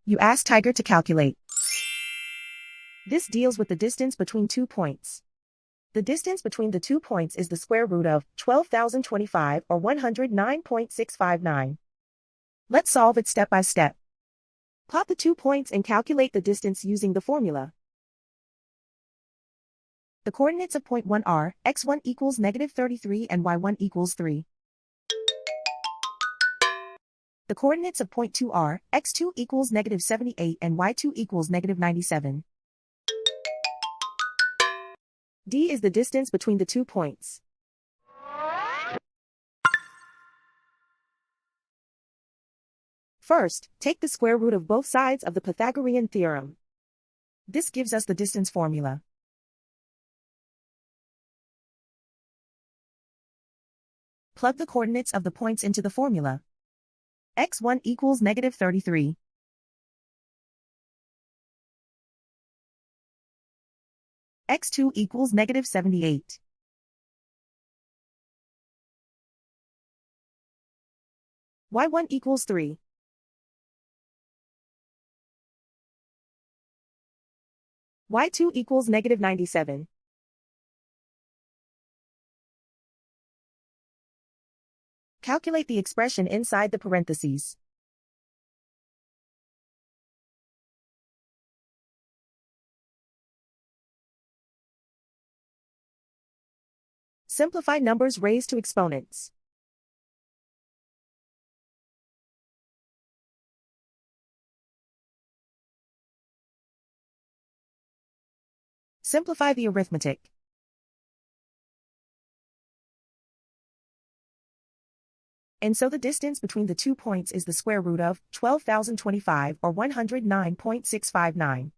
You ask Tiger to calculate. This deals with the distance between 2 points. The distance between the 2 points is the square root of 12,025 or 109.659. Let's solve it step by step. Plot the 2 points and calculate the distance using the formula. The coordinates of point 1 are x1 equals -33 and y1 equals 3. The coordinates of point 2 are x2 equals -78 and y2 equals -97. D is the distance between the 2 points. First, take the square root of both sides of the Pythagorean theorem. This gives us the distance formula. Plug the coordinates of the points into the formula. x1 equals -33. x2 equals -78. y1 equals 3. y2 equals -97. Calculate the expression inside the parentheses. Simplify numbers raised to exponents. Simplify the arithmetic. And so the distance between the 2 points is the square root of 12,025 or 109.659.